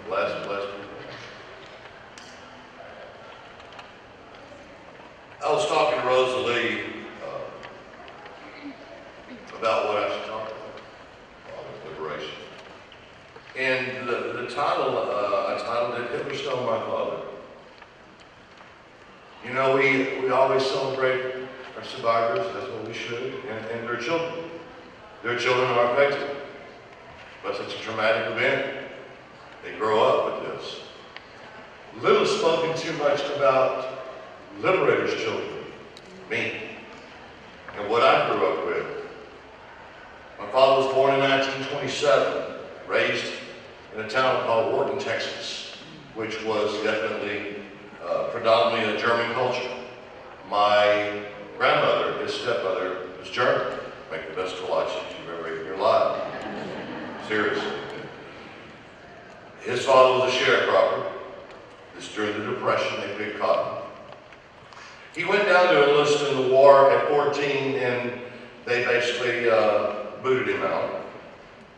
Bless people. I was talking to Rosalie about what I should talk about liberation. And the title, I titled it, Hitler Stole My Father. You know, we always celebrate our survivors, that's what we should, and their children. Their children are affected by such a traumatic event. They grow up with this. Little is spoken too much about liberators' children, me, and what I grew up with. My father was born in 1927, raised in a town called Wharton, Texas, which was definitely predominantly a German culture. My grandmother, his stepmother, was German. Make the best kolaches you've ever ate in your life. Seriously. His father was a sharecropper. This during the Depression, they picked cotton. He went down to enlist in the war at 14, and they basically booted him out.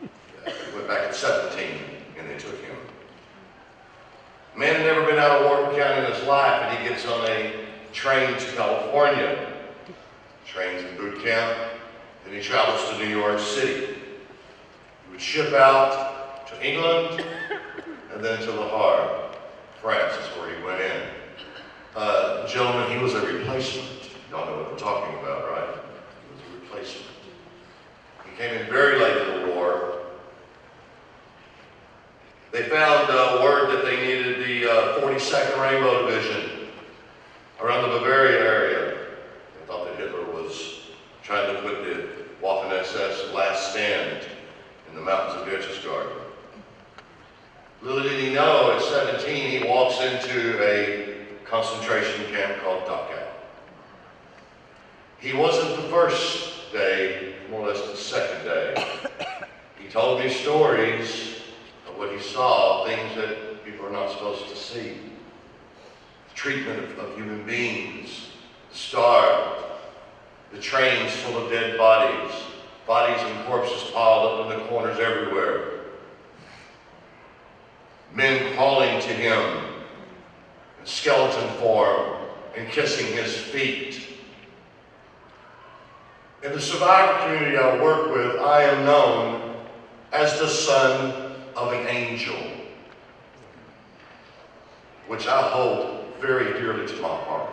He went back at 17, and they took him. Man had never been out of Wharton County in his life, and he gets on a train to California. Trains in boot camp, and he travels to New York City. He would ship out to England, and then to Le Havre, France is where he went in. Gentlemen, he was a replacement. Y'all know what I'm talking about, right? He was a replacement. He came in very late in the war. They found word that they needed the 42nd Rainbow Division around the Bavaria area. They thought that Hitler was trying to put the Waffen-SS last stand in the mountains of Berchtesgaden. Little did he know, at 17, he walks into a concentration camp called Dachau. He wasn't the first day, more or less the second day. He told me stories of what he saw, things that people are not supposed to see. The treatment of human beings, starved, the trains full of dead bodies, bodies and corpses piled up in the corners everywhere. Men crawling to him in skeleton form and kissing his feet. In the survivor community I work with, I am known as the son of an angel, which I hold very dearly to my heart.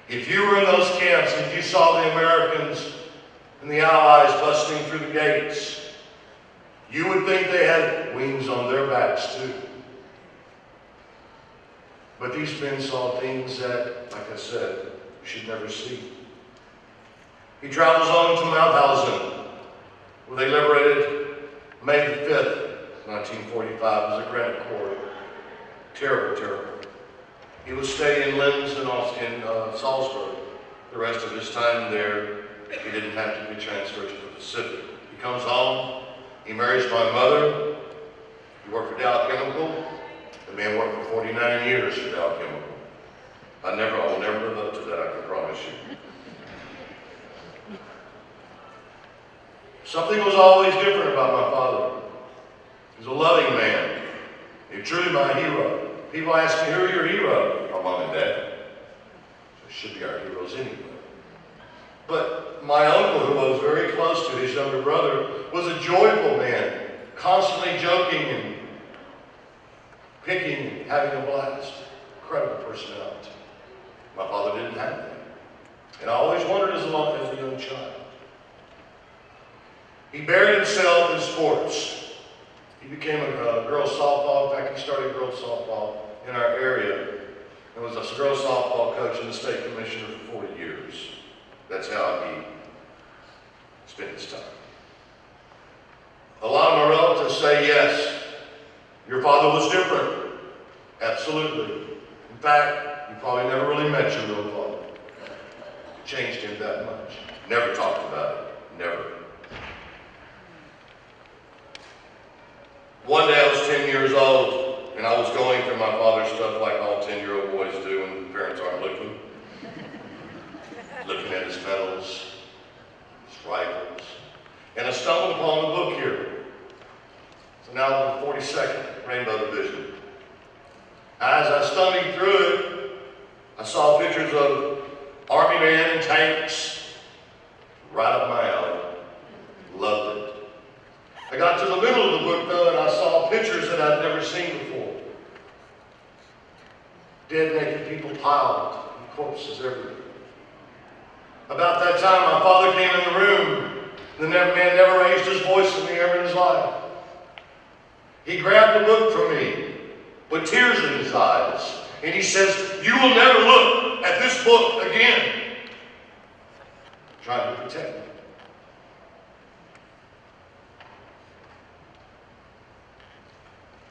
If you were in those camps and you saw the Americans and the Allies busting through the gates, you would think they had wings on their backs too. But these men saw things that, like I said, you should never see. He travels on to Mauthausen, where they liberated May the 5th, 1945, as a granite quarry. Terrible, terrible. He was staying in Linz and in Salzburg. The rest of his time there, he didn't have to be transferred to the Pacific. He comes home. He marries my mother. He worked for Dow Chemical. The man worked for 49 years for Dow Chemical. I will never live up to that, I can promise you. Something was always different about my father. He was a loving man. He was truly my hero. People ask me, who are your heroes? My mom and dad. They should be our heroes anyway. But my uncle, who was very close to his younger brother, was a joyful man, constantly joking and picking and having a blast. Incredible personality. My father didn't have that. And I always wondered as a young child. He buried himself in sports. He became a girls softball. In fact, he started girls softball in our area and was a girls softball coach and the state commissioner for 40 years. That's how he spent his time. A lot of my relatives say, yes, your father was different. Absolutely. In fact, you probably never really met your real father. It changed him that much. Never talked about it. Never. One day I was 10 years old, and I was going through my father's stuff like all 10-year-old boys do when parents aren't looking. Looking at his medals, his rifles. And I stumbled upon the book here. We're now in the 42nd Rainbow Division. As I studied through it, I saw pictures of Army men and tanks. Right up my alley. Loved it. I got to the middle of the book though, and I saw pictures that I'd never seen before. Dead, naked people piled, and corpses everywhere. About that time, my father came in the room. The man never raised his voice to me ever in his life. He grabbed the book from me with tears in his eyes, and he says, "You will never look at this book again." Trying to protect me.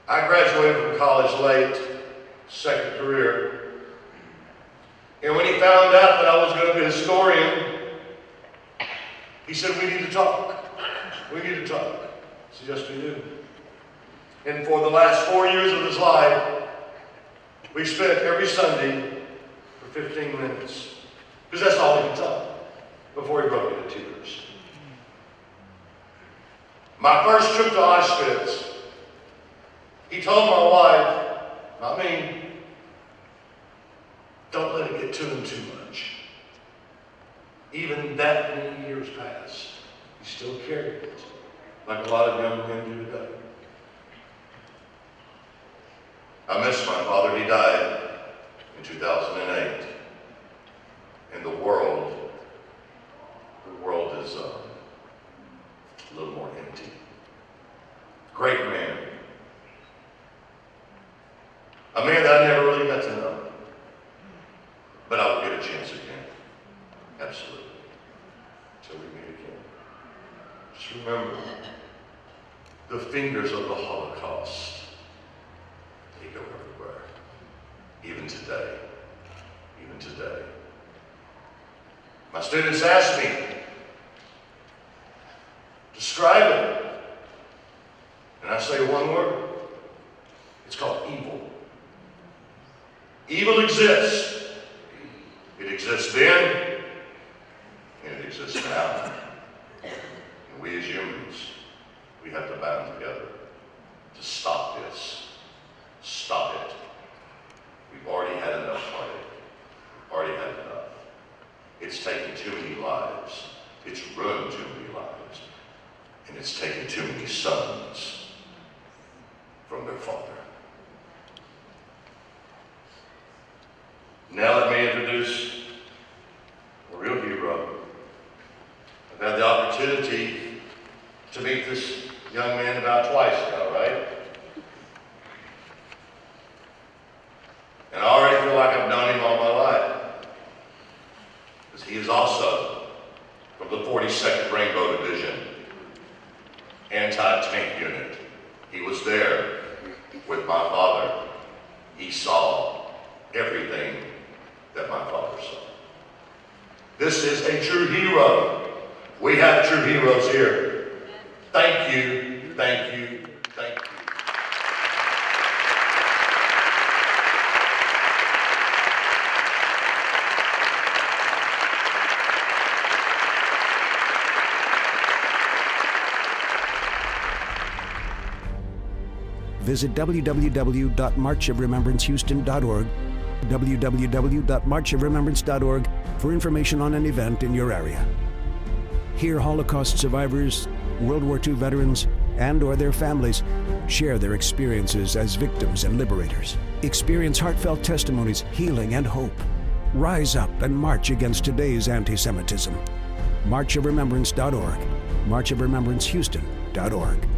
I graduated from college late, second career. And when he found out that I was going to be a historian, he said, "We need to talk. We need to talk." I said, "Yes, we do." And for the last 4 years of his life, we spent every Sunday for 15 minutes. Because that's all he could talk before he broke into tears. My first trip to Auschwitz, he told my wife, not me, "Don't let it get to him too much." Even that many years passed, he still carried it, like a lot of young men do today. I miss my father. He died in 2008. And the world is a little more empty. Great man. A man that I never really got to know. But I will get a chance again. Absolutely. Until we meet again. Just remember, the fingers of the Holocaust, they go everywhere. Even today. Even today. My students ask me, describe it. And I say one word. It's called evil. Evil exists. It exists then, and it exists now. And we as humans, we have to band together to stop this. Stop it. We've already had enough heartache. We've already had enough. It's taken too many lives. It's ruined too many lives. And it's taken too many sons from their father. Now let me introduce a real hero. I've had the opportunity to meet this young man about twice now, right? And I already feel like I've known him all my life. Because he is also from the 42nd Rainbow Division, anti-tank unit. He was there with my father. He saw everything that my father saw. This is a true hero. We have true heroes here. Thank you, thank you, thank you. Visit www.marchofremembrancehouston.org, www.marchofremembrance.org for information on an event in your area. Here, Holocaust survivors, World War II veterans, and/or their families share their experiences as victims and liberators. Experience heartfelt testimonies, healing, and hope. Rise up and march against today's anti-Semitism. Marchofremembrance.org, marchofremembrancehouston.org.